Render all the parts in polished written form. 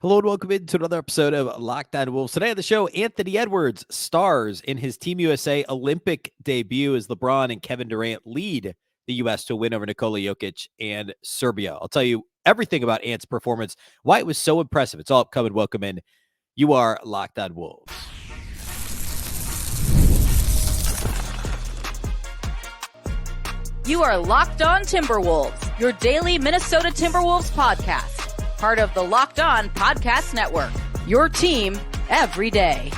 Hello and welcome into another episode of Locked On Wolves. Today on the show, Anthony Edwards stars in his Team USA Olympic debut as LeBron and Kevin Durant lead the U.S. to win over Nikola Jokic and Serbia. I'll tell you everything about Ant's performance, why it was so impressive. It's all upcoming. Welcome in. You are Locked On Wolves. You are Locked On Timberwolves, your daily Minnesota Timberwolves podcast. Part of the Locked On Podcast Network, your team every day.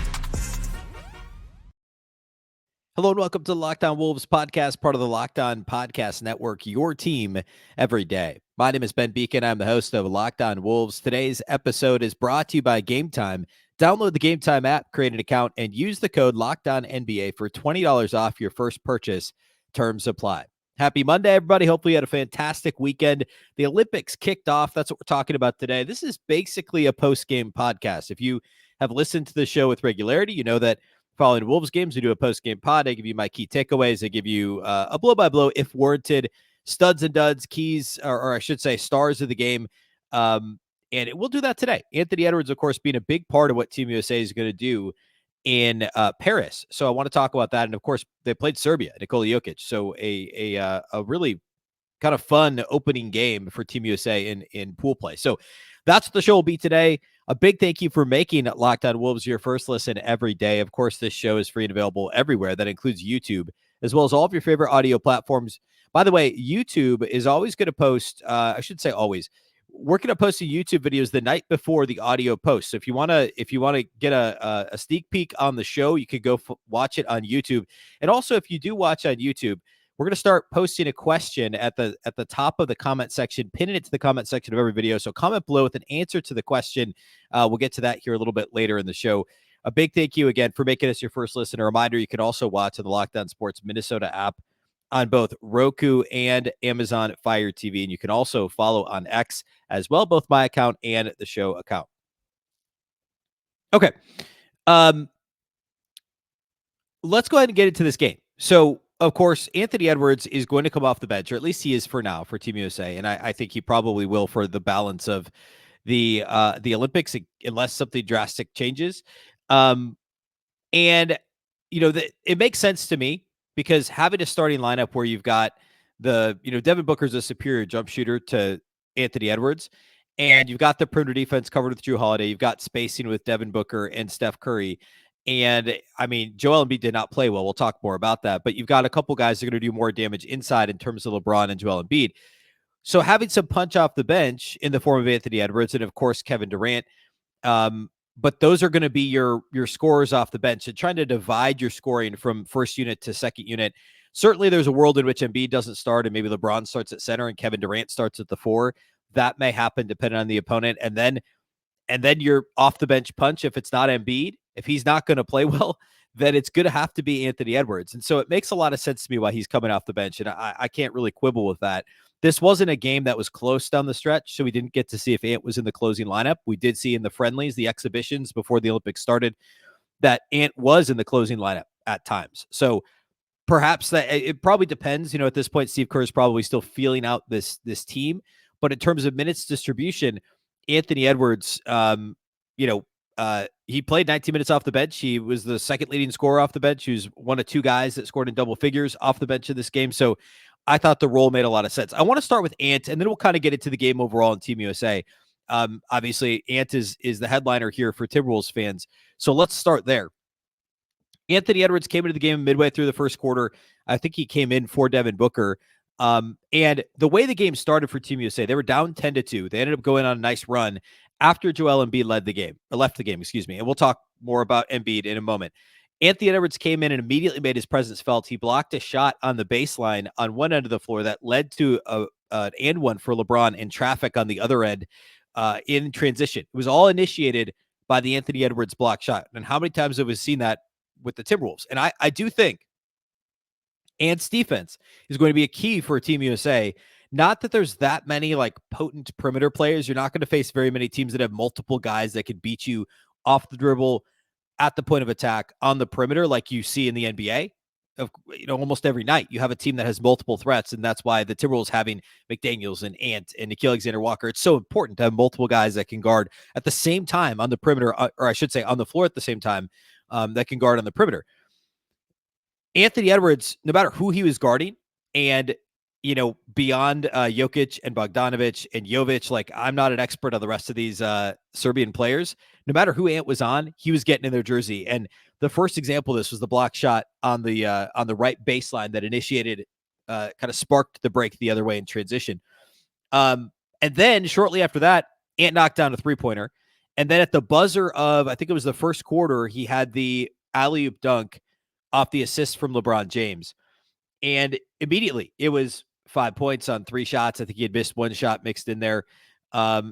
Hello and welcome to the Locked On Wolves podcast, part of the Locked On Podcast Network, your team every day. My name is Ben Beecken. I'm the host of Locked On Wolves. Today's episode is brought to you by Game Time. Download the Game Time app, create an account, and use the code LOCKEDONNBA for $20 off your first purchase. Terms apply. Happy Monday, everybody. Hopefully you had a fantastic weekend. The Olympics kicked off. That's what we're talking about today. This is basically a post-game podcast. If you have listened to the show with regularity, you know that following Wolves games, we do a post-game pod. I give you my key takeaways. I give you a blow-by-blow, if warranted, studs and duds, keys, or I should say stars of the game. And we'll do that today. Anthony Edwards, of course, being a big part of what Team USA is going to do in Paris. So I want to talk about that. And of course, they played Serbia, Nikola Jokic. So a really kind of fun opening game for Team USA in pool play. So that's what the show will be today. A big thank you for making Locked On Wolves your first listen every day. Of course, this show is free and available everywhere. That includes YouTube, as well as all of your favorite audio platforms. By the way, YouTube is always going to post, I should say always, we're going to post the YouTube videos the night before the audio post. So if you want to get a sneak peek on the show, you could go watch it on YouTube. And also, if you do watch on YouTube, we're going to start posting a question at the top of the comment section, pinning it to the comment section of every video. So comment below with an answer to the question. We'll get to that here a little bit later in the show. A big thank you again for making us your first listen. A reminder, you can also watch on the Locked On Sports Minnesota app on both Roku and Amazon Fire TV. And you can also follow on X as well, both my account and the show account. Okay. Let's go ahead and get into this game. So, of course, Anthony Edwards is going to come off the bench, or at least he is for now for Team USA. And I think he probably will for the balance of the Olympics, unless something drastic changes. And, it makes sense to me, because having a starting lineup where you've got Devin Booker's a superior jump shooter to Anthony Edwards, and you've got the perimeter defense covered with Jrue Holiday. You've got spacing with Devin Booker and Steph Curry. And I mean, Joel Embiid did not play well. We'll talk more about that, but you've got a couple guys that are going to do more damage inside in terms of LeBron and Joel Embiid. So having some punch off the bench in the form of Anthony Edwards and of course Kevin Durant, but those are going to be your scorers off the bench, and trying to divide your scoring from first unit to second unit. Certainly there's a world in which Embiid doesn't start and maybe LeBron starts at center and Kevin Durant starts at the 4. That may happen depending on the opponent. And then your off the bench punch, if it's not Embiid, if he's not going to play well, then it's going to have to be Anthony Edwards. And so it makes a lot of sense to me why he's coming off the bench. And I can't really quibble with that. This wasn't a game that was close down the stretch, so we didn't get to see if Ant was in the closing lineup. We did see in the friendlies, the exhibitions before the Olympics started, that Ant was in the closing lineup at times. So perhaps that it probably depends. At this point, Steve Kerr is probably still feeling out this team. But in terms of minutes distribution, Anthony Edwards, he played 19 minutes off the bench. He was the second leading scorer off the bench. He was one of two guys that scored in double figures off the bench in this game. So I thought the role made a lot of sense. I want to start with Ant, and then we'll kind of get into the game overall in Team USA. Obviously, Ant is the headliner here for Timberwolves fans. So let's start there. Anthony Edwards came into the game midway through the first quarter. I think he came in for Devin Booker. And the way the game started for Team USA, they were down 10-2. They ended up going on a nice run after Joel Embiid left the game. And we'll talk more about Embiid in a moment. Anthony Edwards came in and immediately made his presence felt. He blocked a shot on the baseline on one end of the floor that led to an and one for LeBron in traffic on the other end in transition. It was all initiated by the Anthony Edwards block shot. And how many times have we seen that with the Timberwolves? And I do think Ant's defense is going to be a key for Team USA. Not that there's that many like potent perimeter players. You're not going to face very many teams that have multiple guys that can beat you off the dribble, at the point of attack, on the perimeter like you see in the NBA. of almost every night. You have a team that has multiple threats, and that's why the Timberwolves having McDaniels and Ant and Nickeil Alexander-Walker, it's so important to have multiple guys that can guard at the same time on the perimeter, or I should say on the floor at the same time, that can guard on the perimeter. Anthony Edwards, no matter who he was guarding, and beyond Jokic and Bogdanovic and Jovic, like, I'm not an expert on the rest of these Serbian players. No matter who Ant was on, he was getting in their jersey. And the first example of this was the block shot on the right baseline that initiated, kind of sparked the break the other way in transition. And then shortly after that, Ant knocked down a 3-pointer. And then at the buzzer of, I think it was the first quarter, he had the alley-oop dunk off the assist from LeBron James. And immediately it was 5 points on 3 shots. I think he had missed 1 shot mixed in there.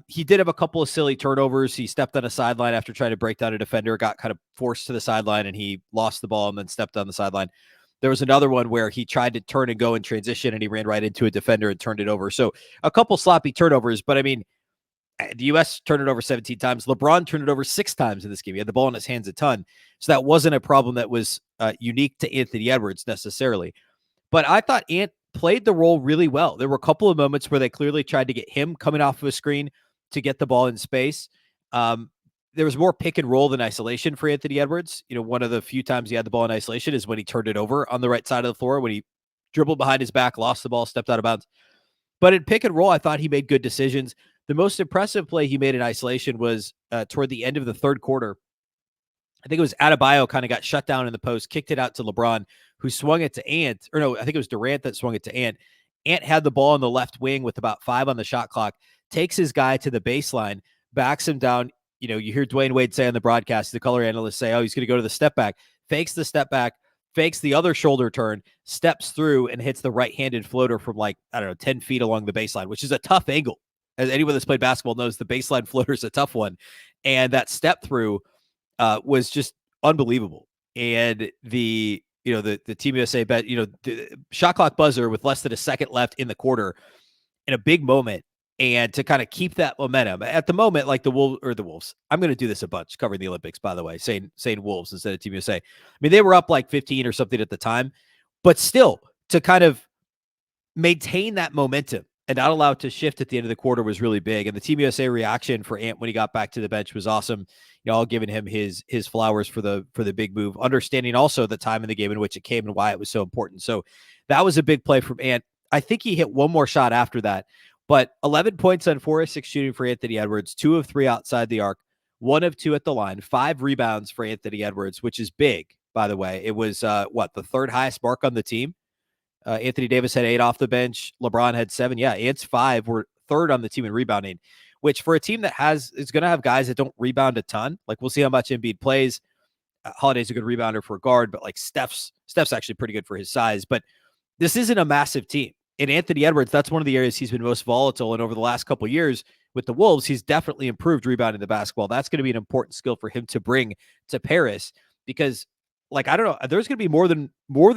He did have a couple of silly turnovers. He stepped on a sideline after trying to break down a defender, got kind of forced to the sideline, and he lost the ball and then stepped on the sideline. There was another one where he tried to turn and go in transition, and he ran right into a defender and turned it over. So a couple sloppy turnovers, but I mean, the U.S. turned it over 17 times. LeBron turned it over 6 times in this game. He had the ball in his hands a ton. So that wasn't a problem that was unique to Anthony Edwards necessarily. But I thought Ant played the role really well. There were a couple of moments where they clearly tried to get him coming off of a screen to get the ball in space. There was more pick and roll than isolation for Anthony Edwards. One of the few times he had the ball in isolation is when he turned it over on the right side of the floor, when he dribbled behind his back, lost the ball, stepped out of bounds. But in pick and roll, I thought he made good decisions. The most impressive play he made in isolation was toward the end of the third quarter. I think it was Adebayo kind of got shut down in the post, kicked it out to LeBron, who swung it to Ant. Or no, I think it was Durant that swung it to Ant. Ant had the ball on the left wing with about 5 on the shot clock, takes his guy to the baseline, backs him down. You hear Dwayne Wade say on the broadcast, the color analyst say, oh, he's going to go to the step back, fakes the step back, fakes the other shoulder turn, steps through, and hits the right-handed floater from 10 feet along the baseline, which is a tough angle. As anyone that's played basketball knows, the baseline floater is a tough one. And that step through was just unbelievable. And the Team USA bet, the shot clock buzzer with less than a second left in the quarter in a big moment. And to kind of keep that momentum at the moment, like the Wolves, I'm going to do this a bunch covering the Olympics, by the way, saying Wolves instead of Team USA. I mean, they were up like 15 or something at the time, but still to kind of maintain that momentum and not allow it to shift at the end of the quarter was really big. And the Team USA reaction for Ant when he got back to the bench was awesome. All giving him his flowers for the big move, understanding also the time in the game in which it came and why it was so important. So that was a big play from Ant. I think he hit one more shot after that, but 11 points on 4 of 6 shooting for Anthony Edwards, 2 of 3 outside the arc, 1 of 2 at the line, 5 rebounds for Anthony Edwards, which is big, by the way. It was the 3rd highest mark on the team. Anthony Davis had 8 off the bench. LeBron had 7. Yeah, Ant's 5 were 3rd on the team in rebounding, which for a team that is going to have guys that don't rebound a ton, like we'll see how much Embiid plays. Holiday's a good rebounder for a guard, but like Steph's actually pretty good for his size. But this isn't a massive team. And Anthony Edwards, that's one of the areas he's been most volatile. And over the last couple of years with the Wolves, he's definitely improved rebounding the basketball. That's going to be an important skill for him to bring to Paris because, I don't know, there's going to be more than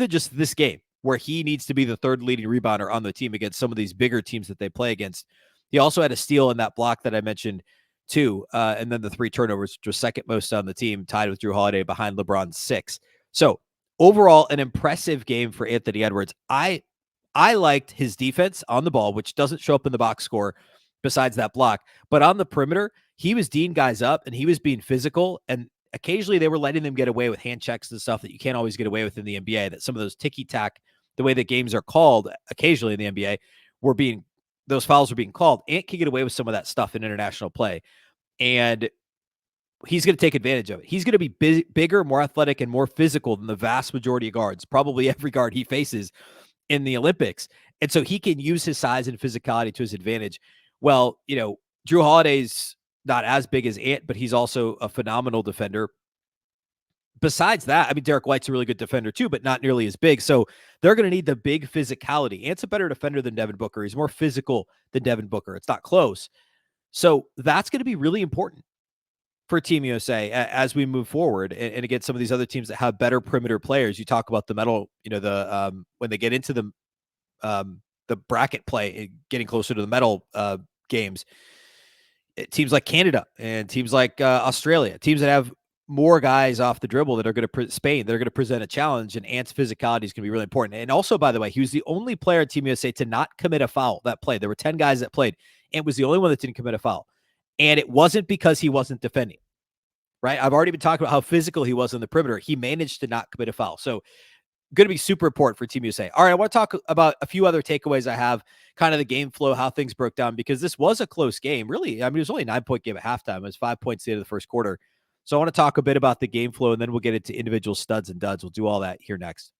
just this game where he needs to be the 3rd leading rebounder on the team against some of these bigger teams that they play against. He also had a steal in that block that I mentioned too. And then the 3 turnovers, which was 2nd most on the team, tied with Jrue Holiday behind LeBron's 6. So overall, an impressive game for Anthony Edwards. I liked his defense on the ball, which doesn't show up in the box score besides that block. But on the perimeter, he was D'ing guys up and he was being physical. And occasionally they were letting them get away with hand checks and stuff that you can't always get away with in the NBA, that some of those ticky-tack, the way that games are called occasionally in the NBA, those fouls were being called. Ant can get away with some of that stuff in international play. And he's going to take advantage of it. He's going to be bigger, more athletic, and more physical than the vast majority of guards, probably every guard he faces in the Olympics. And so he can use his size and physicality to his advantage. Well, Jrue Holiday's not as big as Ant, but he's also a phenomenal defender. Besides that, I mean, Derek White's a really good defender too, but not nearly as big. So they're going to need the big physicality. Ant's a better defender than Devin Booker. He's more physical than Devin Booker. It's not close. So that's going to be really important for Team USA as we move forward. And again, some of these other teams that have better perimeter players, you talk about the medal, when they get into the bracket play, getting closer to the medal games, teams like Canada and teams like Australia, teams that have more guys off the dribble that are going to Spain. They're going to present a challenge, and Ant's physicality is going to be really important. And also, by the way, he was the only player at Team USA to not commit a foul that played. There were 10 guys that played. Ant was the only one that didn't commit a foul. And it wasn't because he wasn't defending, right? I've already been talking about how physical he was on the perimeter. He managed to not commit a foul. So going to be super important for Team USA. All right, I want to talk about a few other takeaways I have, kind of the game flow, how things broke down, because this was a close game. Really, I mean, it was only a 9-point game at halftime. It was 5 points at the end of the first quarter. So I want to talk a bit about the game flow, and then we'll get into individual studs and duds. We'll do all that here next.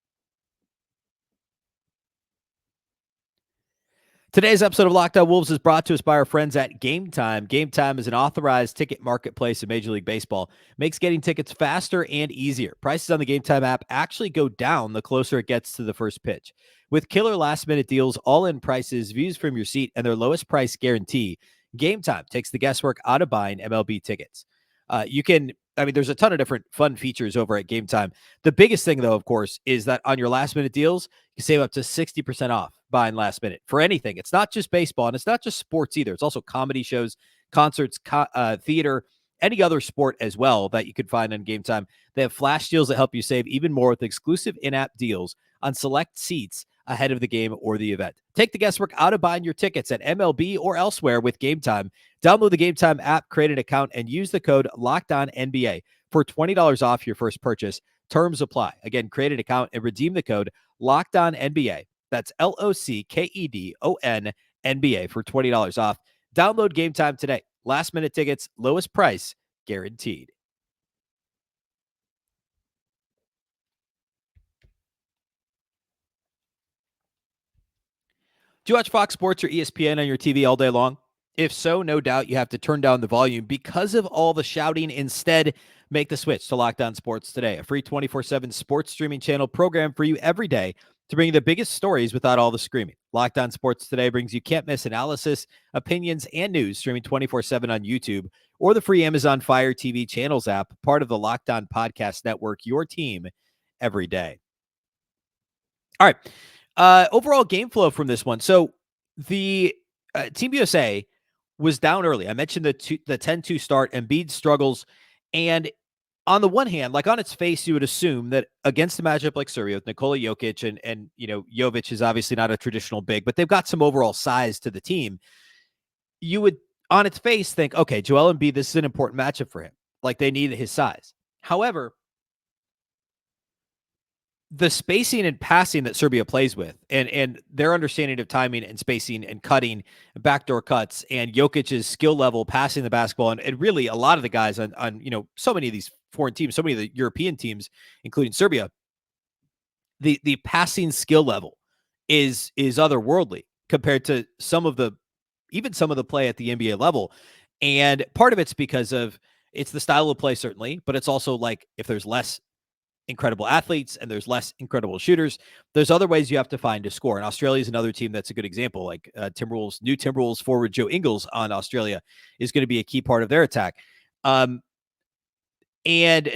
Today's episode of Locked On Wolves is brought to us by our friends at Game Time. Game Time is an authorized ticket marketplace in Major League Baseball. Makes getting tickets faster and easier. Prices on the Game Time app actually go down the closer it gets to the first pitch. With killer last-minute deals, all-in prices, views from your seat, and their lowest price guarantee, Game Time takes the guesswork out of buying MLB tickets. There's a ton of different fun features over at Game Time. The biggest thing, though, of course, is that on your last-minute deals, you save up to 60% off buying last minute for anything. It's not just baseball, and it's not just sports either. It's also comedy shows, concerts, theater, any other sport as well that you could find on Game Time. They have flash deals that help you save even more with exclusive in-app deals on select seats ahead of the game or the event. Take the guesswork out of buying your tickets at MLB or elsewhere with Game Time. Download the Game Time app, create an account, and use the code LOCKEDONNBA for $20 off your first purchase. Terms apply. Again, create an account and redeem the code LOCKEDONNBA. That's LOCKEDONNBA for $20 off. Download Game Time today. Last minute tickets, lowest price guaranteed. Do you watch Fox Sports or ESPN on your TV all day long? If so, no doubt you have to turn down the volume because of all the shouting. Instead, make the switch to Locked On Sports Today, a free 24/7 sports streaming channel program for you every day to bring you the biggest stories without all the screaming. Locked On Sports Today brings you can't-miss analysis, opinions, and news streaming 24/7 on YouTube or the free Amazon Fire TV channels app, part of the Locked On Podcast Network, your team every day. All right. Overall game flow from this one. So the Team USA was down early. I mentioned the 10-2 start, Embiid struggles. And on the one hand, like on its face, you would assume that against a matchup like Serbia with Nikola Jokic and Jovic is obviously not a traditional big, but they've got some overall size to the team. You would, on its face, think, okay, Joel Embiid, this is an important matchup for him. Like they need his size. However, the spacing and passing that Serbia plays with and their understanding of timing and spacing and cutting, backdoor cuts, and Jokic's skill level passing the basketball, and really a lot of the guys on so many of these foreign teams, so many of the European teams, including Serbia, the passing skill level is otherworldly compared to some of the play at the NBA level. And part of it's because of it's the style of play, certainly, but it's also like if there's less incredible athletes and there's less incredible shooters, there's other ways you have to find to score. And Australia is another team that's a good example. Like new Timberwolves forward Joe Ingles on Australia is going to be a key part of their attack. And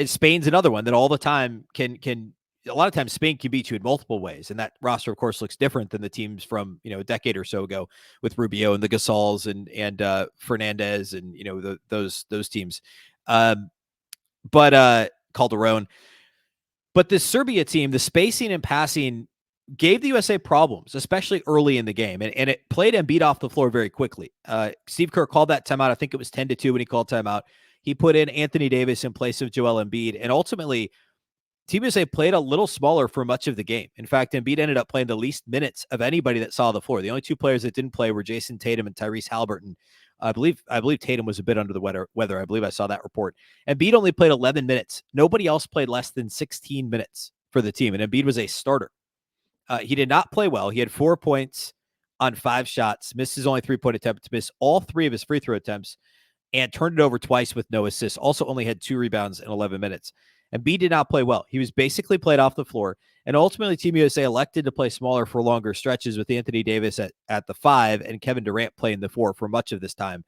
Spain's another one that all the time can a lot of times Spain can beat you in multiple ways. And that roster, of course, looks different than the teams from a decade or so ago with Rubio and the Gasols and Fernandez and those teams. But Calderon. But this Serbia team, the spacing and passing gave the USA problems, especially early in the game. And it played Embiid off the floor very quickly. Steve Kerr called that timeout. I think it was 10-2 when he called timeout. He put in Anthony Davis in place of Joel Embiid. And ultimately, Team USA played a little smaller for much of the game. In fact, Embiid ended up playing the least minutes of anybody that saw the floor. The only two players that didn't play were Jason Tatum and Tyrese Halliburton. I believe Tatum was a bit under the weather. I believe I saw that report. Embiid only played 11 minutes. Nobody else played less than 16 minutes for the team, and Embiid was a starter. He did not play well. He had 4 points on 5 shots, missed his only 3-point attempt, missed all 3 of his free throw attempts, and turned it over twice with no assists. Also only had 2 rebounds in 11 minutes. Embiid did not play well. He was basically played off the floor, and ultimately Team USA elected to play smaller for longer stretches with Anthony Davis at the 5 and Kevin Durant playing the 4 for much of this time,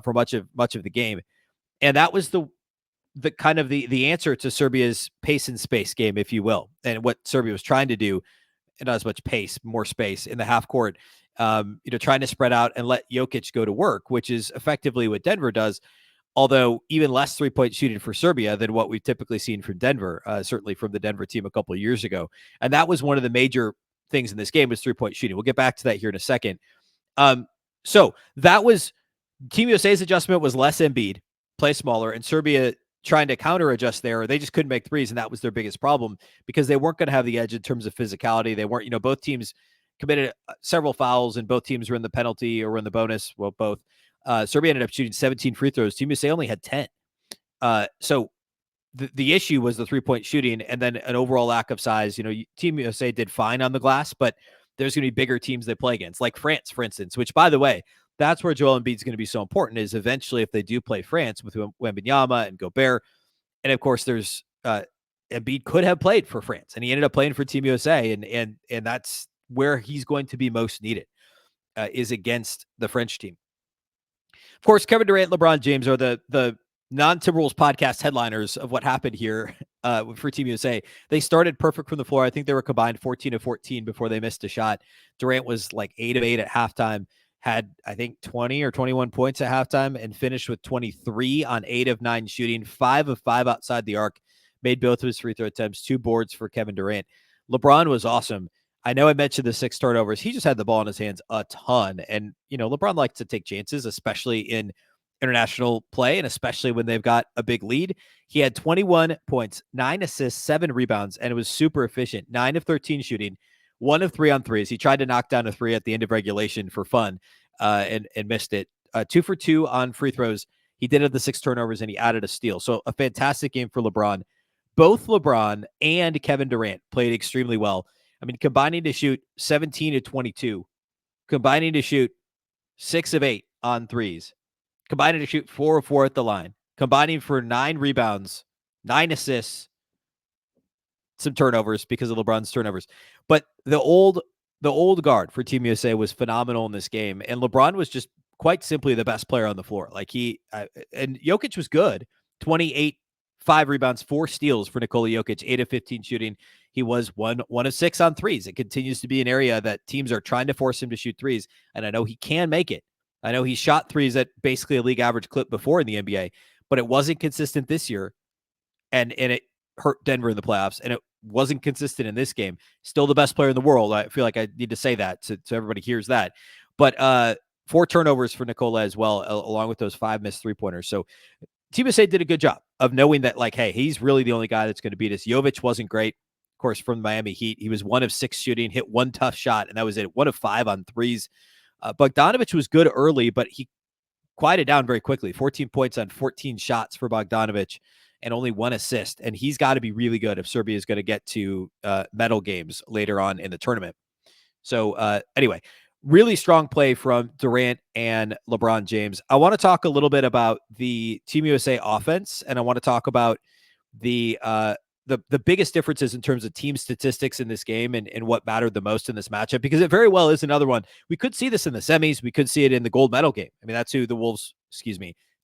for much of the game. And that was the kind of the answer to Serbia's pace and space game, if you will, and what Serbia was trying to do. And not as much pace, more space in the half court, trying to spread out and let Jokic go to work, which is effectively what Denver does. although even less three-point shooting for Serbia than what we've typically seen from Denver, certainly from the Denver team a couple of years ago. And that was one of the major things in this game was three-point shooting. We'll get back to that here in a second. So that was Team USA's adjustment was less Embiid, play smaller, and Serbia trying to counter adjust there. They just couldn't make threes, and that was their biggest problem because they weren't going to have the edge in terms of physicality. They weren't, both teams committed several fouls, and both teams were in the penalty or were in the bonus. Well, both. Serbia ended up shooting 17 free throws. Team USA only had 10. So the issue was the three-point shooting and then an overall lack of size. Team USA did fine on the glass, but there's going to be bigger teams they play against, like France, for instance, which, by the way, that's where Joel Embiid's going to be so important is eventually if they do play France with Wembanyama and Gobert. And, of course, there's Embiid could have played for France, and he ended up playing for Team USA, and that's where he's going to be most needed is against the French team. Of course, Kevin Durant, LeBron James are the non-Timberwolves podcast headliners of what happened here for Team USA. They started perfect from the floor. I think they were combined 14 of 14 before they missed a shot. Durant was like 8 of 8 at halftime, had, I think, 20 or 21 points at halftime, and finished with 23 on 8 of 9 shooting, 5 of 5 outside the arc, made both of his free throw attempts, 2 boards for Kevin Durant. LeBron was awesome. I know I mentioned the 6 turnovers. He just had the ball in his hands a ton. And, LeBron likes to take chances, especially in international play, and especially when they've got a big lead. He had 21 points, 9 assists, 7 rebounds, and it was super efficient. 9 of 13 shooting, 1 of 3 on threes. He tried to knock down a 3 at the end of regulation for fun and missed it. 2 for 2 on free throws. He did have the 6 turnovers, and he added a steal. So a fantastic game for LeBron. Both LeBron and Kevin Durant played extremely well. I mean, combining to shoot 17 of 22, combining to shoot 6 of 8 on threes, combining to shoot 4 of 4 at the line, combining for 9 rebounds, 9 assists, some turnovers because of LeBron's turnovers. But the old guard for Team USA was phenomenal in this game, and LeBron was just quite simply the best player on the floor. Like and Jokic was good, 28, 5 rebounds, 4 steals for Nikola Jokic, 8 of 15 shooting. He was one of 6 on threes. It continues to be an area that teams are trying to force him to shoot threes, and I know he can make it. I know he shot threes at basically a league average clip before in the NBA, but it wasn't consistent this year, and it hurt Denver in the playoffs, and it wasn't consistent in this game. Still the best player in the world. I feel like I need to say that so everybody hears that. But 4 turnovers for Nikola as well, along with those 5 missed three-pointers. So Team USA did a good job of knowing that, like, hey, he's really the only guy that's going to beat us. Jovic wasn't great. Of course, from Miami Heat, he was 1 of 6 shooting, hit 1 tough shot, and that was it. 1 of 5 on threes. Bogdanovic was good early, but he quieted down very quickly. 14 points on 14 shots for Bogdanovic and only 1 assist. And he's got to be really good if Serbia is going to get to medal games later on in the tournament. So anyway, really strong play from Durant and LeBron James. I want to talk a little bit about the Team USA offense, and I want to talk about the biggest differences in terms of team statistics in this game and what mattered the most in this matchup, because it very well is another one. We could see this in the semis. We could see it in the gold medal game. I mean, that's who the Wolves,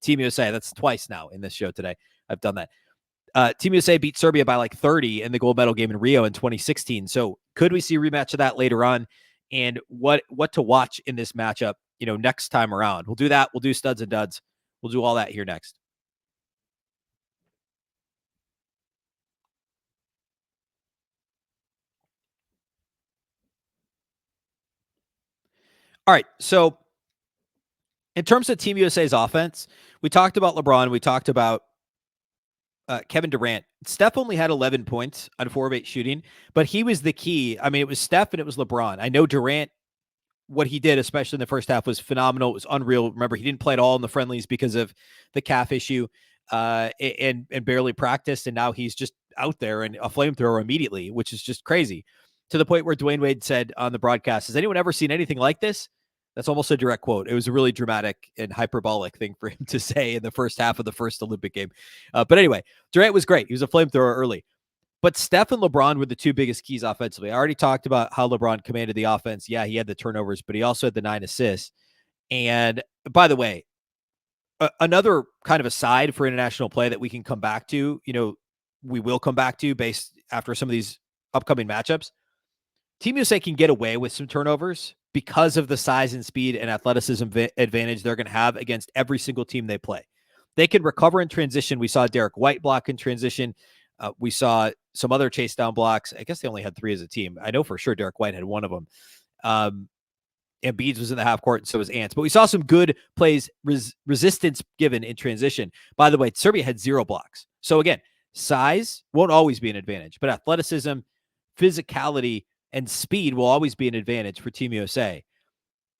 Team USA, that's twice now in this show today. I've done that. Team USA beat Serbia by like 30 in the gold medal game in Rio in 2016. So could we see a rematch of that later on? And what to watch in this matchup, next time around? We'll do that. We'll do studs and duds. We'll do all that here next. All right, so in terms of Team USA's offense, we talked about LeBron. We talked about Kevin Durant. Steph only had 11 points on 4 of 8 shooting, but he was the key. I mean, it was Steph and it was LeBron. I know Durant, what he did, especially in the first half, was phenomenal. It was unreal. Remember, he didn't play at all in the friendlies because of the calf issue and barely practiced, and now he's just out there and a flamethrower immediately, which is just crazy. To the point where Dwayne Wade said on the broadcast, has anyone ever seen anything like this? That's almost a direct quote. It was a really dramatic and hyperbolic thing for him to say in the first half of the first Olympic game. But anyway, Durant was great. He was a flamethrower early. But Steph and LeBron were the 2 biggest keys offensively. I already talked about how LeBron commanded the offense. Yeah, he had the turnovers, but he also had the 9 assists. And by the way, another kind of aside for international play that we can come back to, we will come back to based after some of these upcoming matchups. Team USA can get away with some turnovers because of the size and speed and athleticism advantage they're going to have against every single team they play. They can recover in transition. We saw Derek White block in transition. We saw some other chase down blocks. I guess they only had 3 as a team. I know for sure Derek White had one of them. And Beads was in the half court, and so was Ants. But we saw some good plays, resistance given in transition. By the way, Serbia had 0 blocks. So again, size won't always be an advantage, but athleticism, physicality, and speed will always be an advantage for Team USA.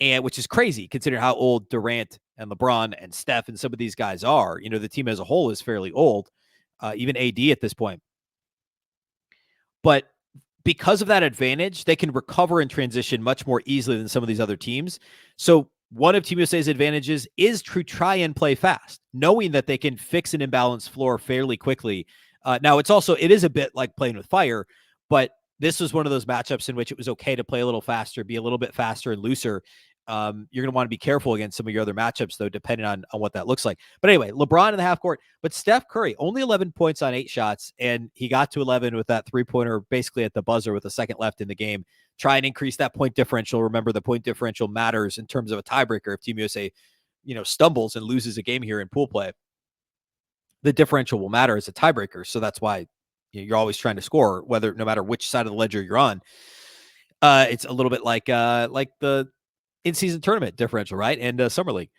And which is crazy considering how old Durant and LeBron and Steph and some of these guys are. You know, the team as a whole is fairly old, even AD at this point. But because of that advantage, they can recover in transition much more easily than some of these other teams. So one of Team USA's advantages is to try and play fast, knowing that they can fix an imbalanced floor fairly quickly. Now, it is a bit like playing with fire, but this was one of those matchups in which it was okay to play a little faster, be a little bit faster and looser. You're going to want to be careful against some of your other matchups, though, depending on what that looks like. But anyway, LeBron in the half court, but Steph Curry, only 11 points on 8 shots, and he got to 11 with that three-pointer basically at the buzzer with a second left in the game. Try and increase that point differential. Remember, the point differential matters in terms of a tiebreaker. If Team USA, stumbles and loses a game here in pool play, the differential will matter as a tiebreaker. So that's why you're always trying to score, no matter which side of the ledger you're on. It's a little bit like the in-season tournament differential, right? And Summer League.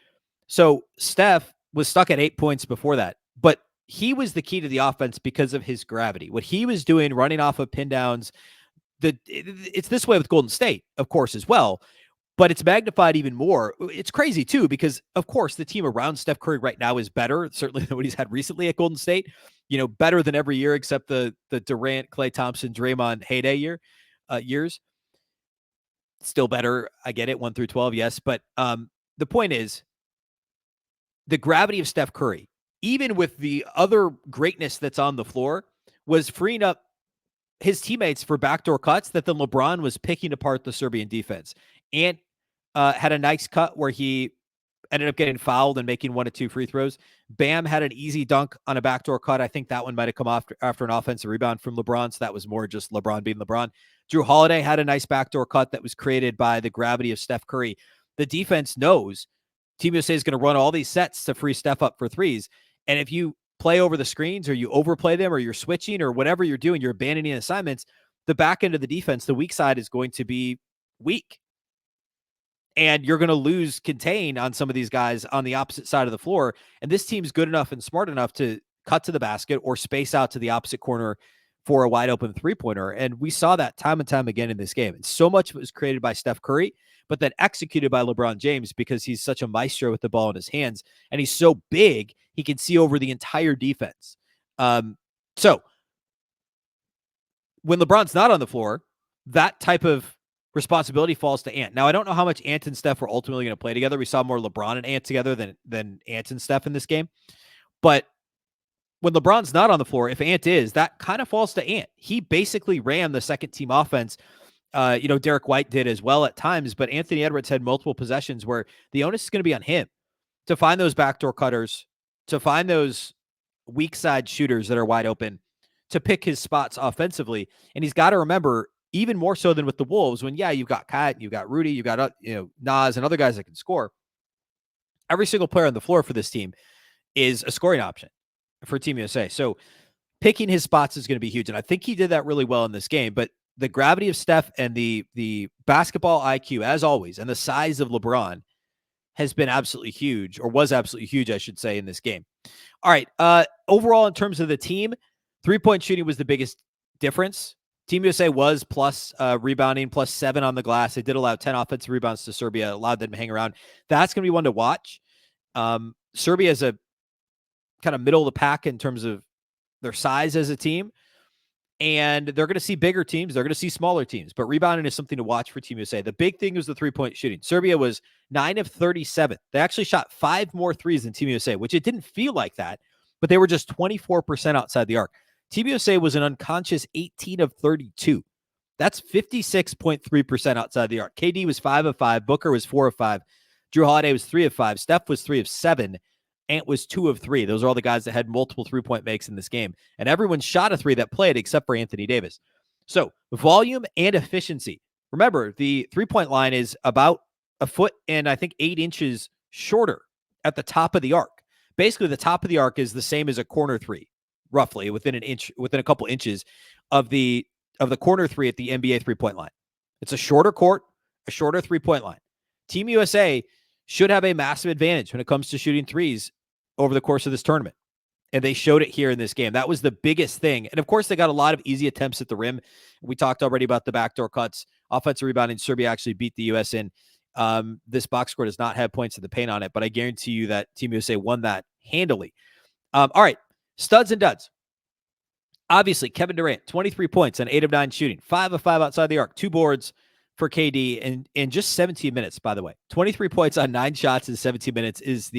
So Steph was stuck at 8 points before that, but he was the key to the offense because of his gravity. What he was doing, running off of pin downs, it's this way with Golden State, of course, as well, but it's magnified even more. It's crazy, too, because, of course, the team around Steph Curry right now is better, certainly than what he's had recently at Golden State. Better than every year except the Durant, Klay Thompson, Draymond heyday years. Still better. I get it. 1 through 12. Yes. But the point is the gravity of Steph Curry, even with the other greatness that's on the floor, was freeing up his teammates for backdoor cuts that then LeBron was picking apart the Serbian defense. And had a nice cut where he ended up getting fouled and making 1 of 2 free throws. Bam had an easy dunk on a backdoor cut. I think that one might have come after an offensive rebound from LeBron. So that was more just LeBron being LeBron. Drew Holiday had a nice backdoor cut that was created by the gravity of Steph Curry. The defense knows Team USA is going to run all these sets to free Steph up for threes. And if you play over the screens or you overplay them or you're switching or whatever you're doing, you're abandoning assignments, the back end of the defense, the weak side is going to be weak. And you're going to lose contain on some of these guys on the opposite side of the floor. And this team's good enough and smart enough to cut to the basket or space out to the opposite corner for a wide open 3-pointer. And we saw that time and time again in this game. And so much of it was created by Steph Curry, but then executed by LeBron James because he's such a maestro with the ball in his hands. And he's so big, he can see over the entire defense. So when LeBron's not on the floor, that type of responsibility falls to Ant. Now, I don't know how much Ant and Steph were ultimately going to play together. We saw more LeBron and Ant together than Ant and Steph in this game. But when LeBron's not on the floor, if Ant is, that kind of falls to Ant. He basically ran the second team offense. Derek White did as well at times, but Anthony Edwards had multiple possessions where the onus is going to be on him to find those backdoor cutters, to find those weak side shooters that are wide open, to pick his spots offensively. And he's got to remember, even more so than with the Wolves, when, you've got Kat, you've got Rudy, you've got, Nas and other guys that can score. Every single player on the floor for this team is a scoring option for Team USA. So picking his spots is going to be huge. And I think he did that really well in this game. But the gravity of Steph and the basketball IQ, as always, and the size of LeBron has been absolutely huge, or was absolutely huge, I should say, in this game. All right. Overall, in terms of the team, 3-point shooting was the biggest difference. Team USA was plus rebounding, +7 on the glass. They did allow 10 offensive rebounds to Serbia, allowed them to hang around. That's going to be one to watch. Serbia is a kind of middle of the pack in terms of their size as a team. And they're going to see bigger teams. They're going to see smaller teams. But rebounding is something to watch for Team USA. The big thing was the 3-point shooting. Serbia was 9 of 37. They actually shot 5 more threes than Team USA, which it didn't feel like that. But they were just 24% outside the arc. Team USA was an unconscious 18 of 32. That's 56.3% outside the arc. KD was 5 of 5. Booker was 4 of 5. Drew Holiday was 3 of 5. Steph was 3 of 7. Ant was 2 of 3. Those are all the guys that had multiple 3-point makes in this game. And everyone shot a 3 that played except for Anthony Davis. So volume and efficiency. Remember, the 3-point line is about a foot and I think 8 inches shorter at the top of the arc Basically, the top of the arc is the same as a corner three, roughly within a couple inches of the corner three at the NBA 3-point line. It's a shorter court, a shorter 3-point line. Team USA should have a massive advantage when it comes to shooting threes over the course of this tournament. And they showed it here in this game. That was the biggest thing. And of course, they got a lot of easy attempts at the rim. We talked already about the backdoor cuts, offensive rebounding. Serbia actually beat the U.S. in. This box score does not have points in the paint on it, but I guarantee you that Team USA won that handily. All right, studs and duds. Obviously, Kevin Durant, 23 points on 8 of 9 shooting, 5 of 5 outside the arc, 2 boards for KD in just 17 minutes, by the way. 23 points on 9 shots in 17 minutes is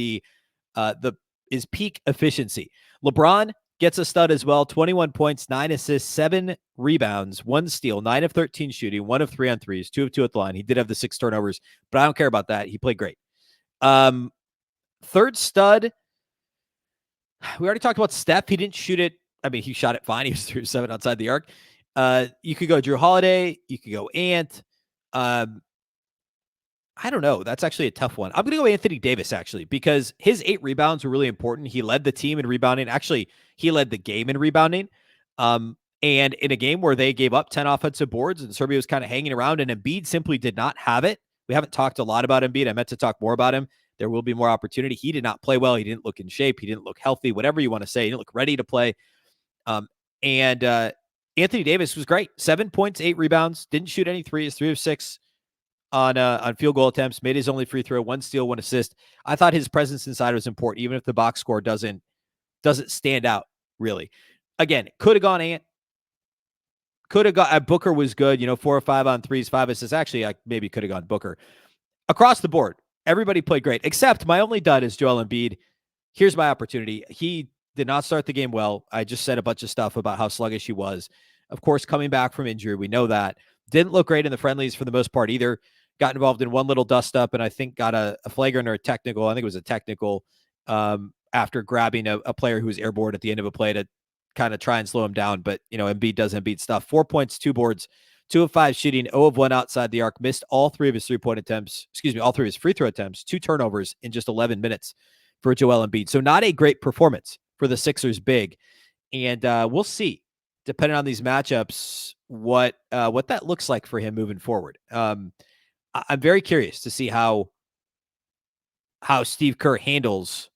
is peak efficiency. LeBron gets a stud as well, 21 points, 9 assists, 7 rebounds, 1 steal, 9 of 13 shooting, 1 of 3 on threes, 2 of 2 at the line. He did have the 6 turnovers, but I don't care about that. He played great. Third stud, we already talked about Steph. He didn't shoot it. I mean, he shot it fine. He was 3 of 7 outside the arc. You could go Drew Holiday. You could go Ant. I don't know. That's actually a tough one. I'm going to go Anthony Davis, actually, because his 8 rebounds were really important. He led the team in rebounding. Actually, he led the game in rebounding. And in a game where they gave up 10 offensive boards and Serbia was kind of hanging around and Embiid simply did not have it. We haven't talked a lot about Embiid. I meant to talk more about him. There will be more opportunity. He did not play well. He didn't look in shape. He didn't look healthy, whatever you want to say. He didn't look ready to play. And Anthony Davis was great. 7 points, 8 rebounds. Didn't shoot any threes. 3 of 6 on field goal attempts. Made his only free throw. 1 steal, 1 assist. I thought his presence inside was important, even if the box score doesn't stand out really. Again, could have gone Ant. Could have got Booker was good. 4 or 5 on threes, 5 assists. Actually, I maybe could have gone Booker. Across the board, everybody played great, except my only dud is Joel Embiid. Here's my opportunity. He did not start the game well. I just said a bunch of stuff about how sluggish he was. Of course, coming back from injury, we know that. Didn't look great in the friendlies for the most part either. Got involved in one little dust up and I think got a flagrant or a technical. I think it was a technical after grabbing a player who was airborne at the end of a play to kind of try and slow him down. But, Embiid does Embiid stuff. 4 points, 2 boards, 2 of 5 shooting, 0 of 1 outside the arc. Missed all 3 of his 3-point attempts. All 3 of his free throw attempts. 2 turnovers in just 11 minutes for Joel Embiid. So not a great performance for the Sixers big. And we'll see, depending on these matchups, what that looks like for him moving forward. I'm very curious to see how Steve Kerr handles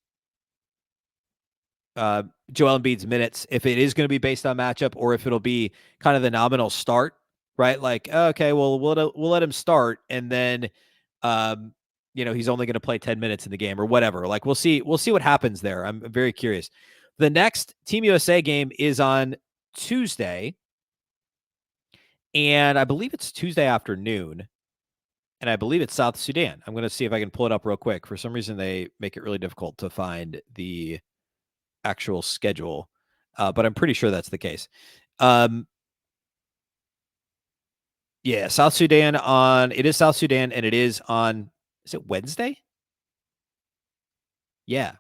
Joel Embiid's minutes, if it is going to be based on matchup or if it'll be kind of the nominal start, right? Like, okay, well, we'll let him start and then, he's only going to play 10 minutes in the game or whatever. Like, we'll see what happens there. I'm very curious. The next Team USA game is on Tuesday, and I believe it's Tuesday afternoon, and I believe it's South Sudan. I'm going to see if I can pull it up real quick. For some reason, they make it really difficult to find the actual schedule, but I'm pretty sure that's the case. Yeah, South Sudan it is South Sudan, and it is on, is it Wednesday? Yeah.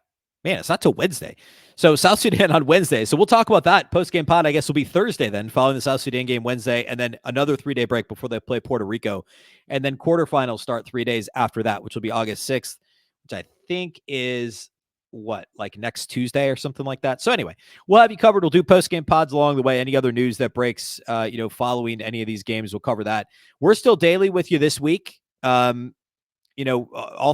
Man, it's not till Wednesday. So South Sudan on Wednesday. So we'll talk about that. Post-game pod, I guess, will be Thursday then, following the South Sudan game Wednesday, and then another 3-day break before they play Puerto Rico. And then quarterfinals start 3 days after that, which will be August 6th, which I think is like next Tuesday or something like that. So anyway, we'll have you covered. We'll do post-game pods along the way. Any other news that breaks, following any of these games, we'll cover that. We're still daily with you this week. All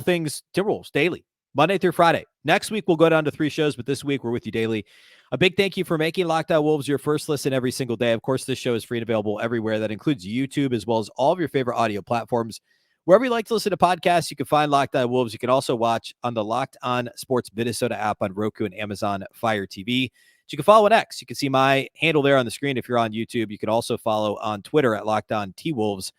things Timberwolves daily, Monday through Friday. Next week, we'll go down to 3 shows, but this week we're with you daily. A big thank you for making Locked On Wolves your first listen every single day. Of course, this show is free and available everywhere. That includes YouTube as well as all of your favorite audio platforms. Wherever you like to listen to podcasts, you can find Locked On Wolves. You can also watch on the Locked On Sports Minnesota app on Roku and Amazon Fire TV. You can follow on X. You can see my handle there on the screen if you're on YouTube. You can also follow on Twitter at Locked On T-Wolves.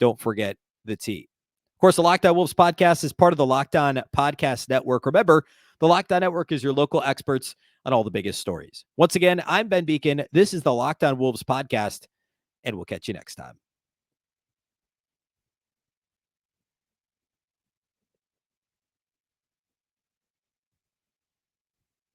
Don't forget the T. Of course, the Locked On Wolves podcast is part of the Locked On Podcast Network. Remember, the Locked On Network is your local experts on all the biggest stories. Once again, I'm Ben Beecken. This is the Locked On Wolves podcast, and we'll catch you next time.